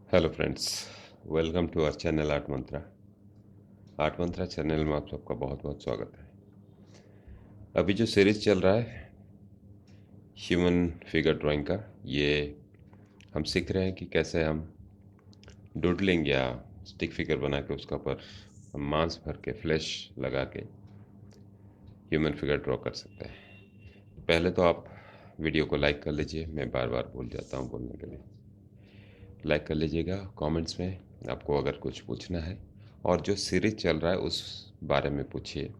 Hello friends, welcome to our channel art mantra. Art mantra channel में आप सबका बहुत बहुत स्वागत है। अभी जो सीरीज चल रहा है ह्यूमन फिगर ड्राइंग का, ये हम सीख रहे हैं कि कैसे हम डूडलिंग या स्टिक फिगर बना के उसका ऊपर हम मांस भर के फ्लैश लगा के ह्यूमन फिगर ड्रॉ कर सकते हैं। पहले तो आप वीडियो को लाइक कर लीजिए, मैं बार बार भूल जाता हूँ बोलने के लिए। लाइक कर लीजिएगा, कमेंट्स में आपको अगर कुछ पूछना है और जो सीरीज चल रहा है उस बारे में पूछिए,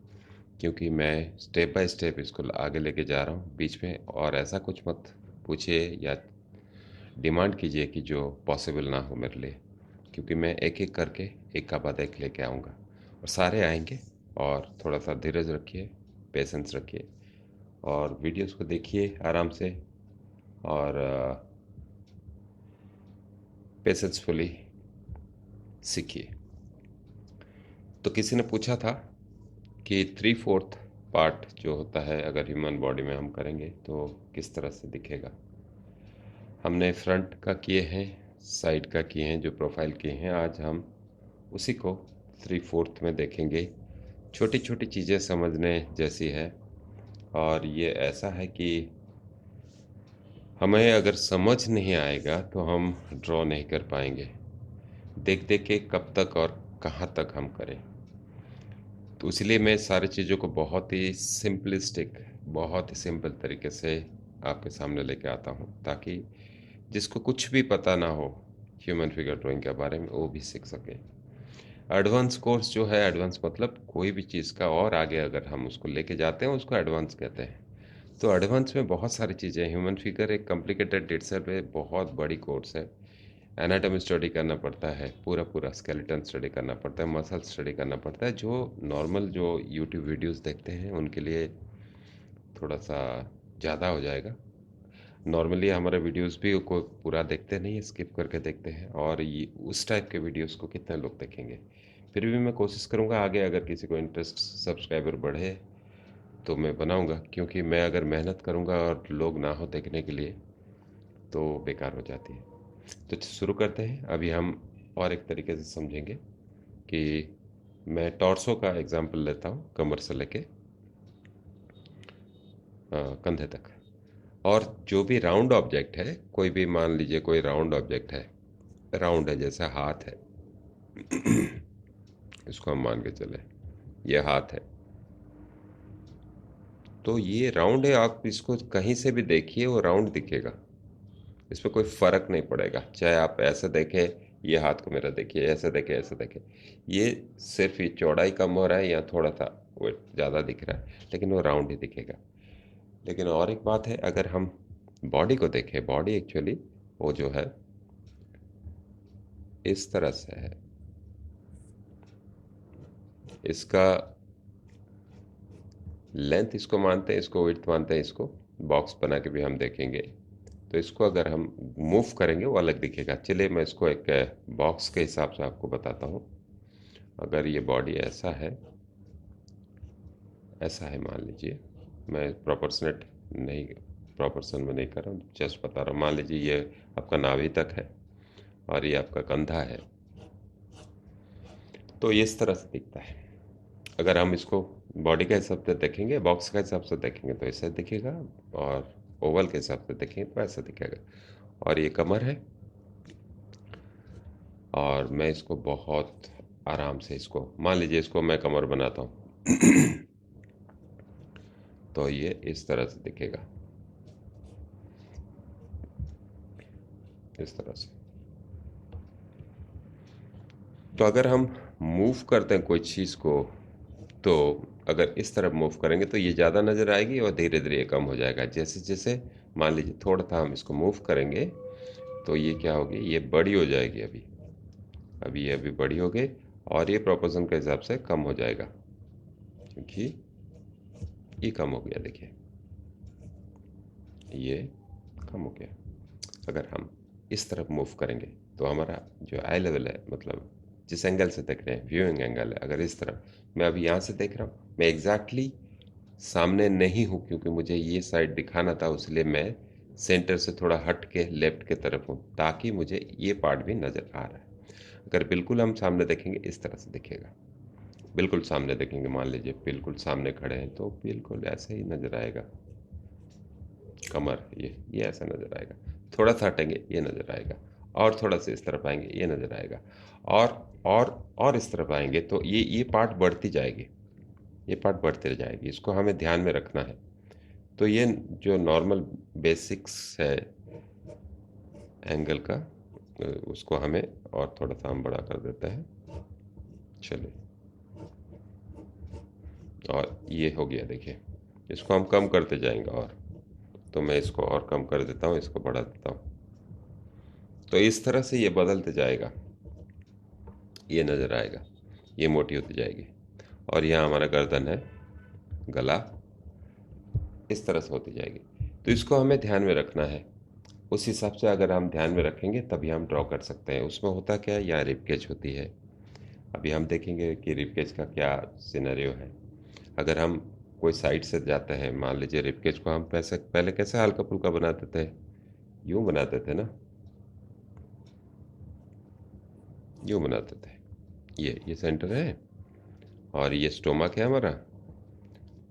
क्योंकि मैं स्टेप बाय स्टेप इसको आगे लेके जा रहा हूँ बीच में। और ऐसा कुछ मत पूछिए या डिमांड कीजिए कि जो पॉसिबल ना हो मेरे लिए, क्योंकि मैं एक एक करके एक का बाद एक लेके आऊँगा और सारे आएंगे। और थोड़ा सा धीरज रखिए, पेशेंस रखिए और वीडियोस को देखिए आराम से और पेशेंसफुली सीखिए। तो किसी ने पूछा था कि 3/4 पार्ट जो होता है अगर ह्यूमन बॉडी में हम करेंगे तो किस तरह से दिखेगा। हमने फ्रंट का किए हैं, साइड का किए हैं, जो प्रोफाइल किए हैं। आज हम उसी को 3/4 में देखेंगे। छोटी छोटी चीज़ें समझने जैसी है और ये ऐसा है कि हमें अगर समझ नहीं आएगा तो हम ड्रॉ नहीं कर पाएंगे। देख देख के कब तक और कहाँ तक हम करें। तो इसलिए मैं सारी चीज़ों को बहुत ही सिंपलिस्टिक, बहुत ही सिंपल तरीके से आपके सामने लेके आता हूँ, ताकि जिसको कुछ भी पता ना हो ह्यूमन फिगर ड्राइंग के बारे में वो भी सीख सके। एडवांस कोर्स जो है, एडवांस मतलब कोई भी चीज़ का और आगे अगर हम उसको लेके जाते हैं उसको एडवांस कहते हैं। तो एडवांस में बहुत सारी चीज़ें, ह्यूमन फिगर एक कॉम्प्लिकेटेड इटसेल्फ है, बहुत बड़ी कोर्स है। एनाटॉमी स्टडी करना पड़ता है, पूरा पूरा स्केलेटन स्टडी करना पड़ता है, मसल स्टडी करना पड़ता है, जो नॉर्मल जो यूट्यूब वीडियोस देखते हैं उनके लिए थोड़ा सा ज़्यादा हो जाएगा। नॉर्मली हमारे वीडियोस भी को पूरा देखते नहीं, स्किप करके देखते हैं, और ये उस टाइप के वीडियोस को कितने लोग देखेंगे। फिर भी मैं कोशिश करूँगा आगे अगर किसी को इंटरेस्ट, सब्सक्राइबर बढ़े तो मैं बनाऊँगा, क्योंकि मैं अगर मेहनत करूँगा और लोग ना हो देखने के लिए तो बेकार हो जाती है। तो शुरू करते हैं। अभी हम और एक तरीके से समझेंगे कि मैं टॉर्सो का एग्जांपल लेता हूँ, कमर से लेके कंधे तक। और जो भी राउंड ऑब्जेक्ट है, कोई भी मान लीजिए कोई राउंड ऑब्जेक्ट है, राउंड है जैसे हाथ है, इसको हम मान के चले ये हाथ है। तो ये राउंड है, आप इसको कहीं से भी देखिए वो राउंड दिखेगा, इसमें कोई फ़र्क नहीं पड़ेगा। चाहे आप ऐसे देखें, ये हाथ को मेरा देखिए, ऐसे देखें, ऐसे देखें, ये सिर्फ ये चौड़ाई कम हो रहा है या थोड़ा सा वो ज़्यादा दिख रहा है, लेकिन वो राउंड ही दिखेगा। लेकिन और एक बात है, अगर हम बॉडी को देखें, बॉडी एक्चुअली वो जो है इस तरह से है। इसका लेंथ इसको मानते हैं, इसको विड्थ मानते हैं, इसको बॉक्स बना के भी हम देखेंगे। तो इसको अगर हम मूव करेंगे वो अलग दिखेगा। चलिए मैं इसको एक बॉक्स के हिसाब से आपको बताता हूँ। अगर ये बॉडी ऐसा है, ऐसा है मान लीजिए, मैं प्रोपोर्शनेट नहीं, प्रोपोर्शन में नहीं कर रहा हूँ, जस्ट बता रहा हूँ। मान लीजिए ये आपका नाभि तक है और ये आपका कंधा है, तो ये इस तरह से दिखता है। अगर हम इसको बॉडी के हिसाब से देखेंगे, बॉक्स के हिसाब से देखेंगे तो ऐसा दिखेगा, और ओवल के हिसाब से देखेंगे तो ऐसा दिखेगा। और ये कमर है, और मैं इसको बहुत आराम से, इसको मान लीजिए इसको मैं कमर बनाता हूँ तो ये इस तरह से दिखेगा, इस तरह से। तो अगर हम मूव करते हैं कोई चीज़ को, तो अगर इस तरफ मूव करेंगे तो ये ज़्यादा नज़र आएगी और धीरे धीरे ये कम हो जाएगा। जैसे जैसे मान लीजिए थोड़ा सा हम इसको मूव करेंगे तो ये क्या होगी, ये बड़ी हो जाएगी। अभी अभी ये अभी बड़ी हो गई और ये प्रोपोर्शन के हिसाब से कम हो जाएगा, क्योंकि ये कम हो गया, देखिए ये कम हो गया। अगर हम इस तरफ मूव करेंगे तो हमारा जो आई लेवल है, मतलब जिस एंगल से देख रहे हैं, व्यूइंग एंगल है, अगर इस तरफ मैं अभी यहाँ से देख रहा हूँ, मैं एग्जैक्टली सामने नहीं हूँ, क्योंकि मुझे ये साइड दिखाना था, इसलिए मैं सेंटर से थोड़ा हट के लेफ्ट की तरफ हूँ, ताकि मुझे ये पार्ट भी नज़र आ रहा है। अगर बिल्कुल हम सामने देखेंगे, इस तरह से दिखेगा। बिल्कुल सामने देखेंगे, मान लीजिए बिल्कुल सामने खड़े हैं, तो बिल्कुल ऐसे ही नज़र आएगा। कमर ये ऐसा नज़र आएगा। थोड़ा-सा हटेंगे, ये नज़र आएगा, और थोड़ा-सा इस तरफ आएँगे, ये नज़र आएगा, और इस तरफ आएँगे तो ये पार्ट बढ़ती जाएगी, ये पार्ट बढ़ती जाएगी। इसको हमें ध्यान में रखना है। तो ये जो नॉर्मल बेसिक्स है एंगल का, उसको हमें और थोड़ा-सा हम बड़ा कर देते हैं। चलिए, और ये हो गया देखिए। इसको हम कम करते जाएँगे और, तो मैं इसको और कम कर देता हूँ, इसको बढ़ा देता हूँ। तो इस तरह से ये बदलते जाएगा, ये नज़र आएगा, ये मोटी होती जाएगी, और यहाँ हमारा गर्दन है, गला इस तरह से होती जाएगी। तो इसको हमें ध्यान में रखना है। उस हिसाब से अगर हम ध्यान में रखेंगे तभी हम ड्रॉ कर सकते हैं। उसमें होता क्या है, यहाँ रिब केज होती है। अभी हम देखेंगे कि रिब केज का क्या सिनेरियो है। अगर हम कोई साइड से जाते हैं, मान लीजिए रिब केज को हम पहले कैसे हल्का फुल्का बनाते थे, यूँ बनाते थे ना, यूँ बनाते थे। ये सेंटर है, और ये स्टोमक है हमारा,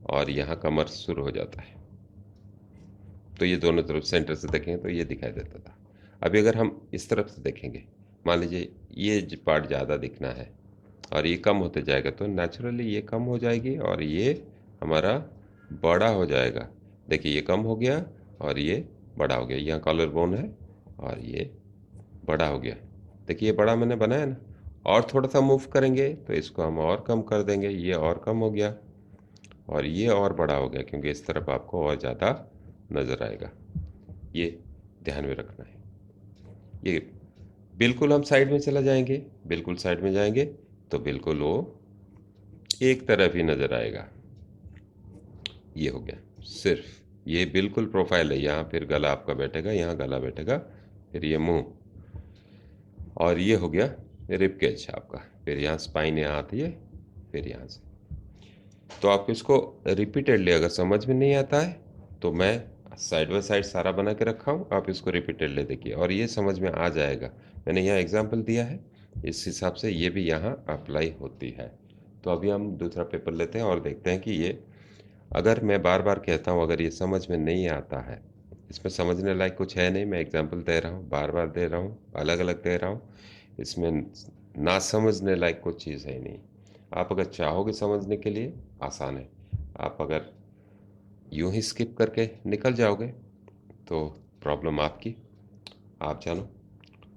और यहाँ कमर शुरू हो जाता है। तो ये दोनों तरफ सेंटर से देखेंगे तो ये दिखाई देता था। अभी अगर हम इस तरफ से देखेंगे, मान लीजिए ये पार्ट ज़्यादा दिखना है और ये कम होते जाएगा, तो नेचुरली ये कम हो जाएगी और ये हमारा बड़ा हो जाएगा। देखिए, ये कम हो गया और ये बड़ा हो गया। यहाँ कॉलर बोन है और ये बड़ा हो गया। देखिए, ये बड़ा मैंने बनाया ना, और थोड़ा सा मूव करेंगे तो इसको हम और कम कर देंगे, ये और कम हो गया और ये और बड़ा हो गया, क्योंकि इस तरफ आपको और ज़्यादा नज़र आएगा। ये ध्यान में रखना है। ये बिल्कुल हम साइड में चला जाएंगे, बिल्कुल साइड में जाएंगे तो बिल्कुल वो एक तरफ ही नज़र आएगा। ये हो गया, सिर्फ ये बिल्कुल प्रोफाइल है। यहाँ फिर गला आपका बैठेगा, यहाँ गला बैठेगा, फिर ये मुंह, और ये हो गया रिब केज आपका। फिर यहाँ स्पाइन यहाँ आती है, फिर यहाँ से। तो आपको इसको रिपीटेडली, अगर समझ में नहीं आता है तो मैं साइड बाय साइड सारा बना के रखा हूँ, आप इसको रिपीटेडली देखिए और ये समझ में आ जाएगा। मैंने यहाँ एग्जांपल दिया है, इस हिसाब से ये भी यहाँ अप्लाई होती है। तो अभी हम दूसरा पेपर लेते हैं और देखते हैं कि ये, अगर मैं बार बार कहता हूँ, अगर ये समझ में नहीं आता है, इसमें समझने लायक कुछ है नहीं, मैं एग्जांपल दे रहा हूँ, बार बार दे रहा हूँ, अलग अलग दे रहा हूँ, इसमें ना समझने लायक कुछ चीज़ है नहीं। आप अगर चाहोगे समझने के लिए, आसान है। आप अगर यूं ही स्किप करके निकल जाओगे तो प्रॉब्लम आपकी, आप जानो।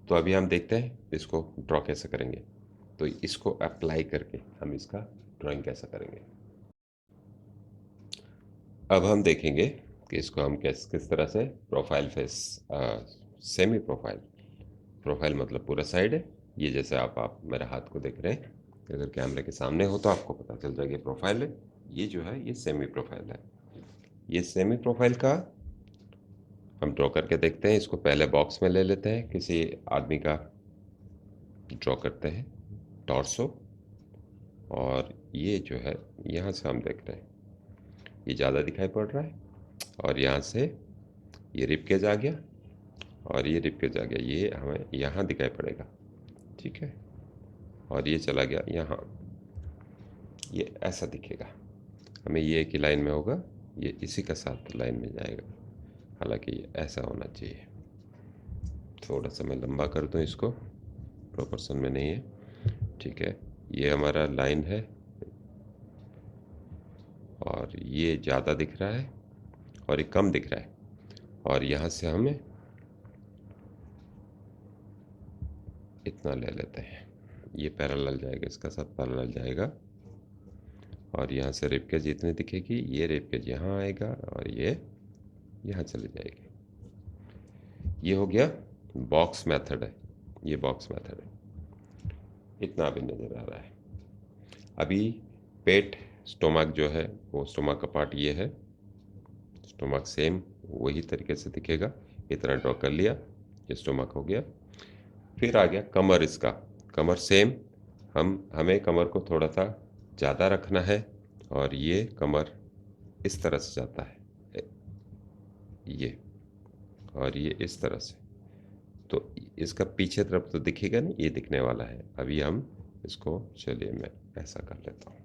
तो अभी हम देखते हैं इसको ड्रॉ कैसे करेंगे। तो इसको अप्लाई करके हम इसका ड्राइंग कैसे करेंगे। अब हम देखेंगे कि इसको हम किस तरह से profile face, semi profile, profile मतलब पूरा साइड है। ये जैसे आप मेरे हाथ को देख रहे हैं, अगर कैमरे के सामने हो तो आपको पता चल जाएगा प्रोफाइल है। ये जो है ये सेमी प्रोफाइल है। ये सेमी प्रोफाइल का हम ड्रॉ करके देखते हैं। इसको पहले बॉक्स में ले लेते हैं, किसी आदमी का ड्रॉ करते हैं, टॉर्सो। और ये जो है यहाँ से हम देख रहे हैं, ये ज़्यादा दिखाई पड़ रहा है, और यहाँ से ये रिब केज आ गया, और ये रिब केज आ गया, ये हमें यहाँ दिखाई पड़ेगा, ठीक है। और ये चला गया यहाँ, ये ऐसा दिखेगा हमें, ये एक ही लाइन में होगा, ये इसी का साथ लाइन में जाएगा। हालांकि ये ऐसा होना चाहिए। थोड़ा सा मैं लंबा कर दूँ इसको, प्रोपोर्शन में नहीं है, ठीक है। ये हमारा लाइन है और ये ज़्यादा दिख रहा है और ये कम दिख रहा है, और यहाँ से हमें इतना ले लेते हैं, ये पैरेलल जाएगा, इसका साथ पैरेलल जाएगा। और यहाँ से रिब केज जितनी दिखेगी, ये रिब केज यहाँ आएगा और ये यहाँ चली जाएगी। ये हो गया बॉक्स मेथड है, ये बॉक्स मेथड है। इतना भी नज़र आ रहा है। अभी पेट, स्टोमक जो है, वो स्टोमक का पार्ट ये है। स्टोमक सेम वही तरीके से दिखेगा, इतना ड्रॉ कर लिया, ये स्टोमक हो गया। फिर आ गया कमर, इसका कमर सेम, हमें कमर को थोड़ा सा ज़्यादा रखना है, और ये कमर इस तरह से जाता है, ये और ये इस तरह से। तो इसका पीछे तरफ तो दिखेगा नहीं, ये दिखने वाला है। अभी हम इसको, चलिए मैं ऐसा कर लेता हूँ।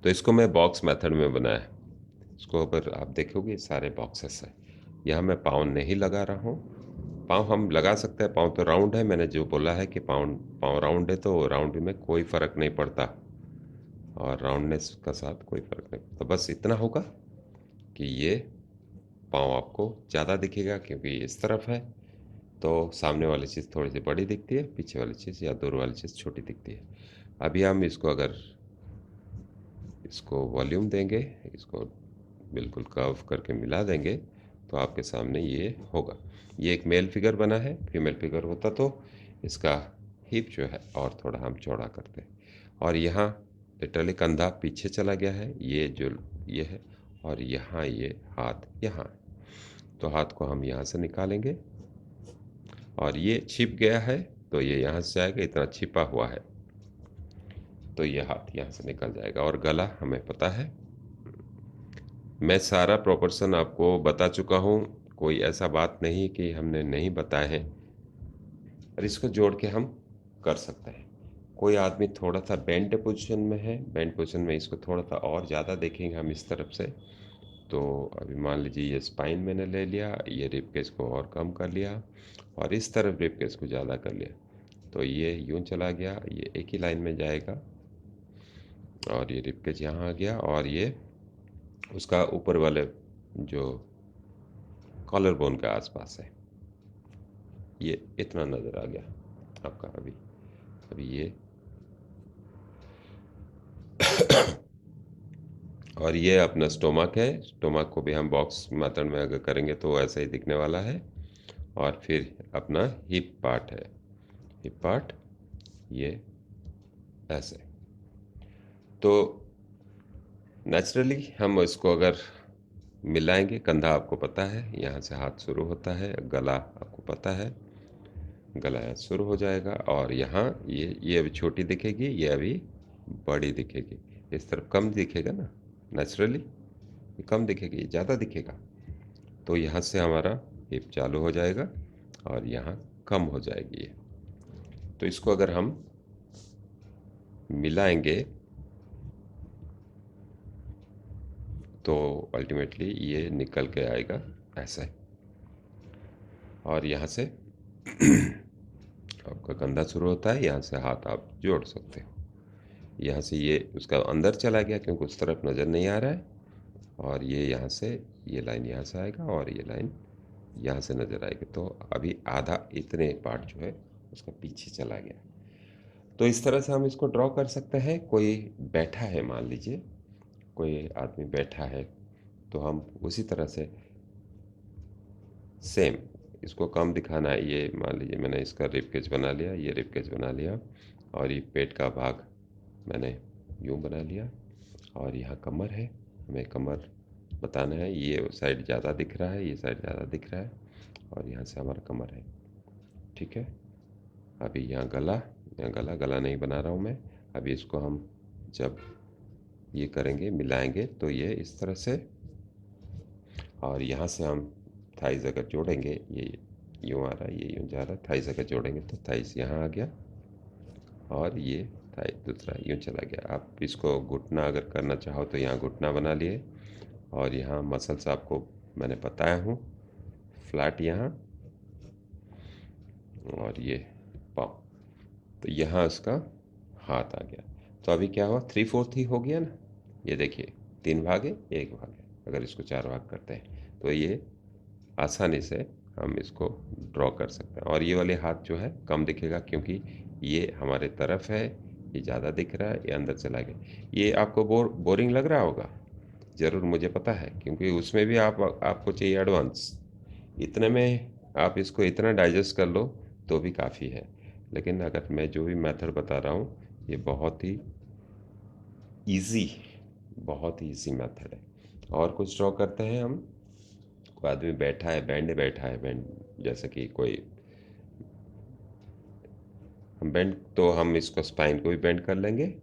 तो इसको मैं बॉक्स मेथड में बनाया है। इसको अगर आप देखोगे सारे बॉक्सेस है। यहाँ मैं पाँव नहीं लगा रहा हूँ। पाँव हम लगा सकते हैं, पाँव तो राउंड है। मैंने जो बोला है कि पाँव पाँव राउंड है, तो राउंड में कोई फ़र्क नहीं पड़ता और राउंडनेस का साथ कोई फ़र्क नहीं पड़ता। बस इतना होगा कि ये पाँव आपको ज़्यादा दिखेगा क्योंकि ये इस तरफ है, तो सामने वाली चीज़ थोड़ी सी बड़ी दिखती है, पीछे वाली चीज़ या दूर वाली चीज़ छोटी दिखती है। अभी हम इसको अगर इसको वॉल्यूम देंगे, इसको बिल्कुल कर्व करके मिला देंगे, तो आपके सामने ये होगा। ये एक मेल फिगर बना है। फीमेल फिगर होता तो इसका हिप जो है और थोड़ा हम चौड़ा करते। और यहाँ लिटरली कंधा पीछे चला गया है, ये जो ये है, और यहाँ ये हाथ यहाँ है। तो हाथ को हम यहाँ से निकालेंगे और ये छिप गया है, तो ये यहाँ से जाएगा, इतना छिपा हुआ है तो ये हाथ यहाँ से निकल जाएगा। और गला हमें पता है, मैं सारा प्रोपोर्शन आपको बता चुका हूँ। कोई ऐसा बात नहीं कि हमने नहीं बताए हैं, और इसको जोड़ के हम कर सकते हैं। कोई आदमी थोड़ा सा बेंड पोजीशन में है, बेंड पोजीशन में इसको थोड़ा सा और ज़्यादा देखेंगे हम इस तरफ से। तो अभी मान लीजिए ये स्पाइन मैंने ले लिया, ये रिब केज को और कम कर लिया, और इस तरफ रिब केज को ज़्यादा कर लिया, तो ये यूं चला गया, ये एक ही लाइन में जाएगा। और ये रिब केज यहाँ आ गया, और ये उसका ऊपर वाले जो कॉलर बोन के आसपास है, ये इतना नज़र आ गया आपका। अभी अभी ये और ये अपना स्टोमक है। स्टोमक को भी हम बॉक्स मेथड में अगर करेंगे तो ऐसा ही दिखने वाला है। और फिर अपना हिप पार्ट है, हिप पार्ट ये ऐसे। तो नेचुरली हम इसको अगर मिलाएंगे, कंधा आपको पता है यहाँ से हाथ शुरू होता है, गला आपको पता है, गला यहाँ शुरू हो जाएगा, और यहाँ ये अभी छोटी दिखेगी, ये अभी बड़ी दिखेगी। इस तरफ कम दिखेगा ना, नेचुरली ये कम दिखेगी, ये ज़्यादा दिखेगा। तो यहाँ से हमारा हिप चालू हो जाएगा और यहाँ कम हो जाएगी ये। तो इसको अगर हम मिलाएंगे तो अल्टीमेटली ये निकल के आएगा ऐसा। और यहाँ से आपका कंधा शुरू होता है, यहाँ से हाथ आप जोड़ सकते हो। यहाँ से ये उसका अंदर चला गया क्योंकि उस तरफ नज़र नहीं आ रहा है, और ये यहाँ से, ये लाइन यहाँ से आएगा और ये लाइन यहाँ से नज़र आएगी। तो अभी आधा इतने पार्ट जो है उसका पीछे चला गया। तो इस तरह से हम इसको ड्रॉ कर सकते हैं। कोई बैठा है, मान लीजिए कोई आदमी बैठा है, तो हम उसी तरह से सेम इसको कम दिखाना है। ये मान लीजिए मैंने इसका रिब केज बना लिया, ये रिब केज बना लिया, और ये पेट का भाग मैंने यूँ बना लिया, और यहाँ कमर है, हमें कमर बताना है। ये साइड ज़्यादा दिख रहा है, ये साइड ज़्यादा दिख रहा है, और यहाँ से हमारा कमर है। ठीक है। अभी यहाँ गला, यहाँ गला गला नहीं बना रहा हूँ मैं। अभी इसको हम जब ये करेंगे, मिलाएंगे, तो ये इस तरह से, और यहाँ से हम थाइज़ अगर जोड़ेंगे, ये यूँ आ रहा है, ये यूँ जा रहा है, थाइज़ अगर जोड़ेंगे तो थाइज़ यहाँ आ गया, और ये थाई दूसरा यूँ चला गया। आप इसको घुटना अगर करना चाहो तो यहाँ घुटना बना लिए, और यहाँ मसल्स आपको मैंने बताया हूँ, फ्लैट यहाँ, और ये पाँव। तो यहाँ उसका हाथ आ गया। तो अभी क्या हुआ, 3/4 ही हो गया ना। ये देखिए, 3 भाग है, 1 भाग है। अगर इसको 4 भाग करते हैं तो ये आसानी से हम इसको ड्रॉ कर सकते हैं। और ये वाले हाथ जो है कम दिखेगा क्योंकि ये हमारे तरफ है, ये ज़्यादा दिख रहा है, ये अंदर चला गया। ये आपको बोरिंग लग रहा होगा, ज़रूर, मुझे पता है, क्योंकि उसमें भी आपको चाहिए एडवांस। इतने में आप इसको इतना डाइजेस्ट कर लो तो भी काफ़ी है। लेकिन अगर मैं जो भी मेथड बता रहा हूँ, ये बहुत ही ईज़ी, बहुत ही ईज़ी मेथड है। और कुछ ड्रॉ करते हैं हम। कोई आदमी बैठा है, बैंड बैठा है, बैंड जैसे कि कोई हम बेंड, तो हम इसको स्पाइन को भी बेंड कर लेंगे,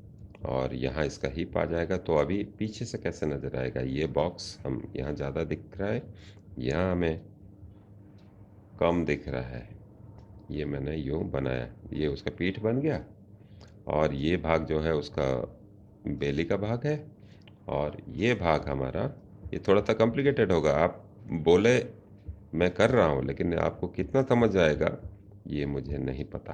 और यहाँ इसका हिप आ जाएगा। तो अभी पीछे से कैसे नज़र आएगा, ये बॉक्स हम यहाँ ज़्यादा दिख रहा है, यहाँ हमें कम दिख रहा है, ये मैंने यूँ बनाया, ये उसका पीठ बन गया और ये भाग जो है उसका बेली का भाग है और ये भाग हमारा, ये थोड़ा सा कॉम्प्लिकेटेड होगा, आप बोले मैं कर रहा हूँ लेकिन आपको कितना समझ आएगा ये मुझे नहीं पता,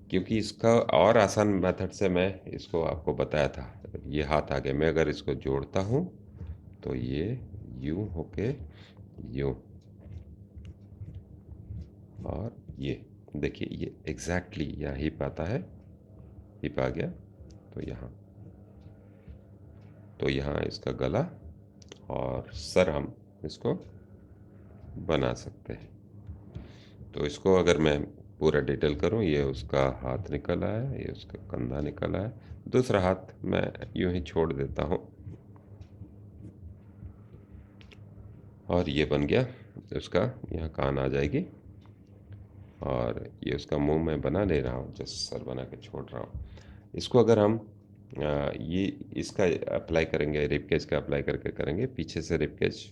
क्योंकि इसका और आसान मेथड से मैं इसको आपको बताया था। ये हाथ आगे, मैं अगर इसको जोड़ता हूँ तो ये यूं होके यूं, और ये देखिए ये एग्जैक्टली यहाँ हिप आता है, हिप आ गया तो यहाँ इसका गला और सर हम इसको बना सकते हैं। तो इसको अगर मैं पूरा डिटेल करूँ, ये उसका हाथ निकल आया, ये उसका कंधा निकल आया, दूसरा हाथ मैं यूं ही छोड़ देता हूँ और ये बन गया उसका, यहाँ कान आ जाएगी और ये उसका मुंह मैं बना ले रहा हूँ, जस्ट सर बना के छोड़ रहा हूँ। इसको अगर हम ये इसका अप्लाई करेंगे, रिपकेज का अप्लाई करके करेंगे, पीछे से रिपकेज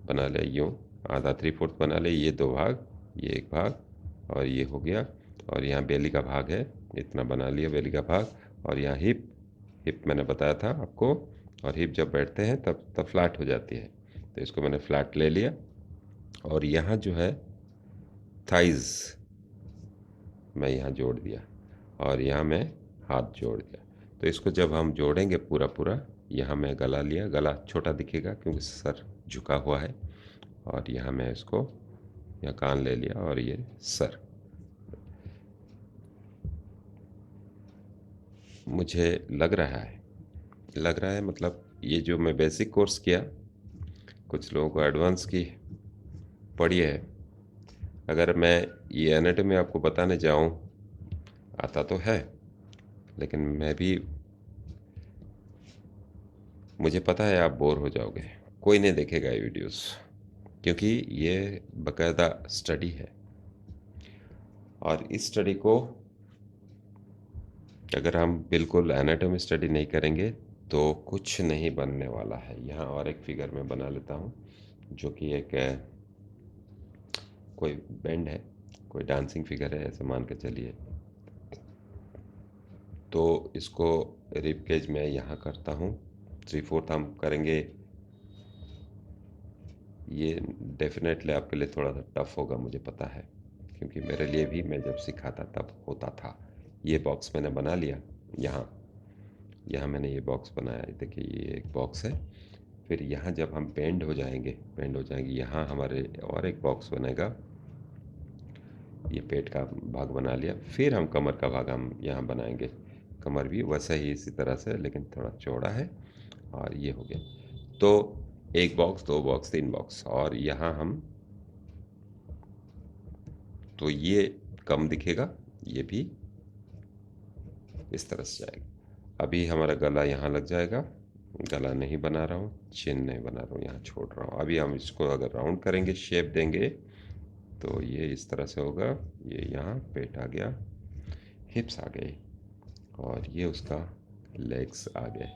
बना ले यूँ, आधा 3/4 बना ले, ये दो भाग, ये एक भाग और ये हो गया, और यहाँ बेली का भाग है, इतना बना लिया बेली का भाग, और यहाँ हिप, हिप मैंने बताया था आपको, और हिप जब बैठते हैं तब फ्लैट हो जाती है, तो इसको मैंने फ्लैट ले लिया, और यहाँ जो है थाइज़ मैं यहाँ जोड़ दिया और यहाँ मैं हाथ जोड़ दिया। तो इसको जब हम जोड़ेंगे पूरा पूरा, यहाँ मैं गला लिया, गला छोटा दिखेगा क्योंकि सर झुका हुआ है, और यहाँ मैं इसको, यहाँ कान ले लिया और ये सर। मुझे लग रहा है मतलब ये जो मैं बेसिक कोर्स किया, कुछ लोगों को एडवांस की पढ़ी है, अगर मैं ये एनाटॉमी आपको बताने जाऊँ, आता तो है लेकिन मैं भी, मुझे पता है आप बोर हो जाओगे, कोई नहीं देखेगा ये वीडियोस, क्योंकि ये बाकायदा स्टडी है, और इस स्टडी को अगर हम बिल्कुल एनाटॉमी स्टडी नहीं करेंगे तो कुछ नहीं बनने वाला है। यहाँ और एक फिगर मैं बना लेता हूँ, जो कि एक कोई बैंड है, कोई डांसिंग फिगर है ऐसे मान के चलिए। तो इसको रिब केज में यहाँ करता हूँ, 3/4 हम करेंगे। ये डेफिनेटली आपके लिए थोड़ा सा टफ होगा, मुझे पता है, क्योंकि मेरे लिए भी मैं जब सिखाता तब होता था। ये बॉक्स मैंने बना लिया, यहाँ यहाँ मैंने ये बॉक्स बनाया, देखिए ये एक बॉक्स है। फिर यहाँ जब हम बेंड हो जाएंगे, यहाँ हमारे और एक बॉक्स बनेगा, ये पेट का भाग बना लिया। फिर हम कमर का भाग हम यहाँ बनाएंगे, कमर भी वैसा ही इसी तरह से लेकिन थोड़ा चौड़ा है, और ये हो गया। तो एक बॉक्स, दो बॉक्स, तीन बॉक्स, और यहाँ हम, तो ये कम दिखेगा, ये भी इस तरह से जाएगा। अभी हमारा गला यहाँ लग जाएगा, गला नहीं बना रहा हूँ, चिन नहीं बना रहा हूँ, यहाँ छोड़ रहा हूँ। अभी हम इसको अगर राउंड करेंगे, शेप देंगे, तो ये इस तरह से होगा। ये यहाँ पेट आ गया, हिप्स आ गए, और ये उसका लेग्स आ गए,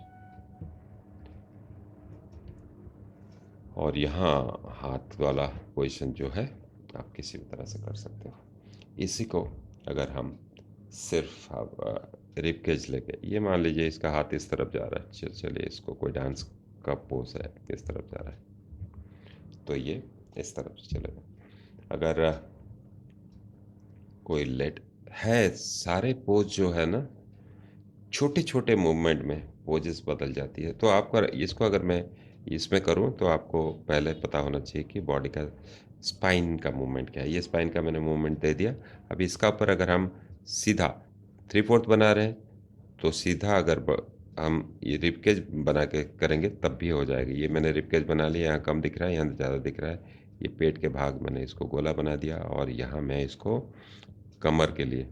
और यहाँ हाथ वाला पोजीशन जो है आप किसी भी तरह से कर सकते हो। इसी को अगर हम सिर्फ आप रिब केज लेके, ये मान लीजिए इसका हाथ इस तरफ जा रहा है, चलिए इसको कोई डांस का पोज है, किस तरफ जा रहा है, तो ये इस तरफ से चलेगा। अगर कोई लेट है, सारे पोज जो है ना, छोटे छोटे मूवमेंट में पोजेस बदल जाती है। तो आपका इसको अगर मैं इसमें करूँ तो आपको पहले पता होना चाहिए कि बॉडी का स्पाइन का मूवमेंट क्या है। ये स्पाइन का मैंने मूवमेंट दे दिया। अभी इसका ऊपर अगर हम सीधा 3/4 बना रहे हैं, तो सीधा अगर हम ये रिबकेज बना के करेंगे तब भी हो जाएगा। ये मैंने रिबकेज बना लिया, यहाँ कम दिख रहा है, यहाँ ज़्यादा दिख रहा है। ये पेट के भाग मैंने इसको गोला बना दिया, और यहाँ मैं इसको कमर के लिए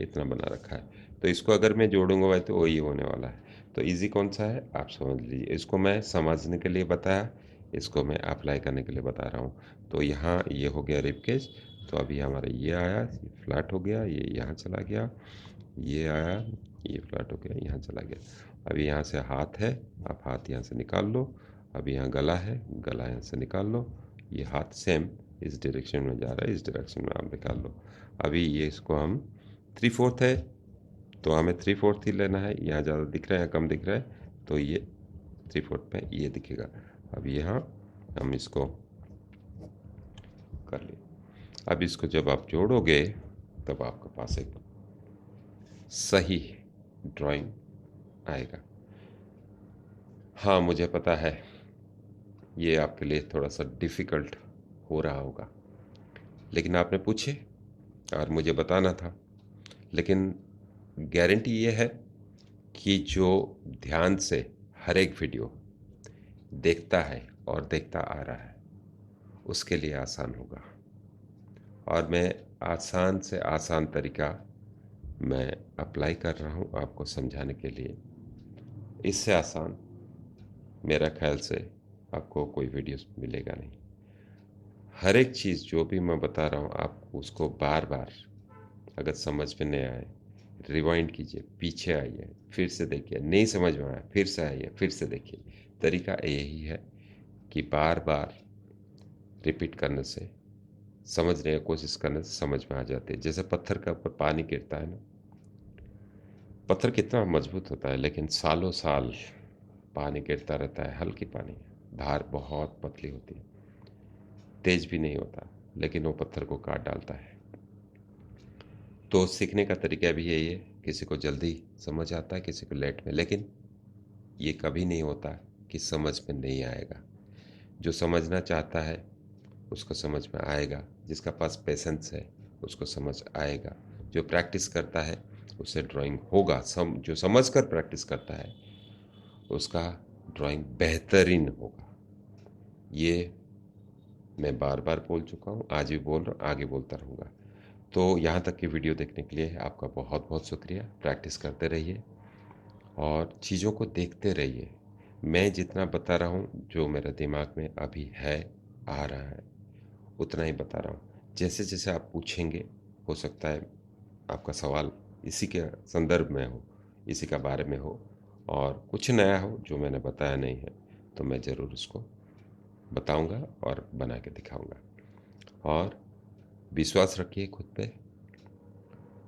इतना बना रखा है। तो इसको अगर मैं जोड़ूंगा भाई तो वही होने वाला है। तो इजी कौन सा है आप समझ लीजिए। इसको मैं समझने के लिए बताया, इसको मैं अप्लाई करने के लिए बता रहा हूँ। तो यहाँ ये हो गया रिब केज। तो अभी हमारा ये आया, ये फ्लैट हो गया, ये यहाँ चला गया, ये आया, ये फ्लैट हो गया, यहाँ चला गया। अभी यहाँ से हाथ है, आप हाथ यहाँ से निकाल लो, अभी यहाँ गला है, गला यहाँ से निकाल लो। ये हाथ सेम इस डायरेक्शन में जा रहा है, इस डायरेक्शन में आप निकाल लो। अभी ये इसको हम 3/4 है तो हमें 3/4 ही लेना है। यहाँ ज़्यादा दिख रहा है, कम दिख रहा है, तो ये 3/4 में ये दिखेगा। अब यहाँ हम इसको कर लिए। अब इसको जब आप जोड़ोगे तब आपके पास एक सही ड्राइंग आएगा। हाँ, मुझे पता है ये आपके लिए थोड़ा सा डिफ़िकल्ट हो रहा होगा, लेकिन आपने पूछे और मुझे बताना था। लेकिन गारंटी ये है कि जो ध्यान से हर एक वीडियो देखता है और देखता आ रहा है, उसके लिए आसान होगा। और मैं आसान से आसान तरीका मैं अप्लाई कर रहा हूँ आपको समझाने के लिए। इससे आसान मेरा ख्याल से आपको कोई वीडियो मिलेगा नहीं। हर एक चीज़ जो भी मैं बता रहा हूँ, आप उसको बार बार अगर समझ में नहीं आए, रिवाइंड कीजिए, पीछे आइए, फिर से देखिए, नहीं समझ में आया फिर से आइए, फिर से देखिए। तरीका यही है कि बार बार रिपीट करने से, समझने की कोशिश करने से समझ में आ जाती है। जैसे पत्थर के ऊपर पानी गिरता है ना, पत्थर कितना मजबूत होता है, लेकिन सालों साल पानी गिरता रहता है, हल्की पानी, धार बहुत पतली होती है, तेज भी नहीं होता, लेकिन वो पत्थर को काट डालता है। तो सीखने का तरीका भी यही है, किसी को जल्दी समझ आता है, किसी को लेट में, लेकिन ये कभी नहीं होता कि समझ में नहीं आएगा। जो समझना चाहता है उसको समझ में आएगा, जिसका पास पेशेंस है उसको समझ आएगा, जो प्रैक्टिस करता है उससे ड्राइंग होगा। जो समझ कर प्रैक्टिस करता है उसका ड्राइंग बेहतरीन होगा। ये मैं बार बार बोल चुका हूँ, आज भी बोल रहा हूँ, आगे बोलता रहूँगा। तो यहाँ तक की वीडियो देखने के लिए आपका बहुत बहुत शुक्रिया। प्रैक्टिस करते रहिए और चीज़ों को देखते रहिए। मैं जितना बता रहा हूँ, जो मेरे दिमाग में अभी है, आ रहा है, उतना ही बता रहा हूँ। जैसे जैसे आप पूछेंगे, हो सकता है आपका सवाल इसी के संदर्भ में हो, इसी का बारे में हो, और कुछ नया हो जो मैंने बताया नहीं है, तो मैं ज़रूर उसको बताऊंगा और बना के दिखाऊंगा। और विश्वास रखिए खुद पे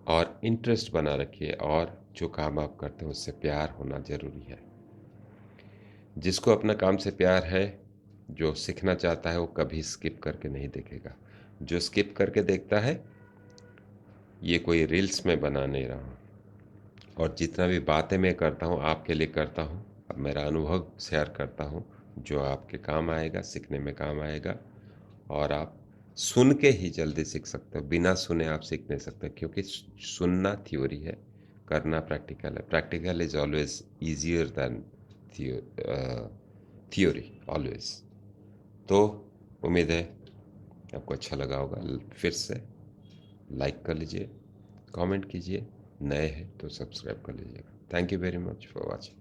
और इंटरेस्ट बना रखिए, और जो काम आप करते हैं उससे प्यार होना ज़रूरी है। जिसको अपना काम से प्यार है, जो सीखना चाहता है, वो कभी स्किप करके नहीं देखेगा। जो स्किप करके देखता है, ये कोई रील्स में बना नहीं रहा हूँ। और जितना भी बातें मैं करता हूँ आपके लिए करता हूँ, अब मेरा अनुभव शेयर करता हूँ, जो आपके काम आएगा, सीखने में काम आएगा। और आप सुन के ही जल्दी सीख सकते हो, बिना सुने आप सीख नहीं सकते, क्योंकि सुनना थ्योरी है, करना प्रैक्टिकल है। Practical is always easier than theory, always. तो उम्मीद है आपको अच्छा लगा होगा। फिर से लाइक कर लीजिए, कमेंट कीजिए, नए हैं तो सब्सक्राइब कर लीजिएगा। Thank you very much for watching.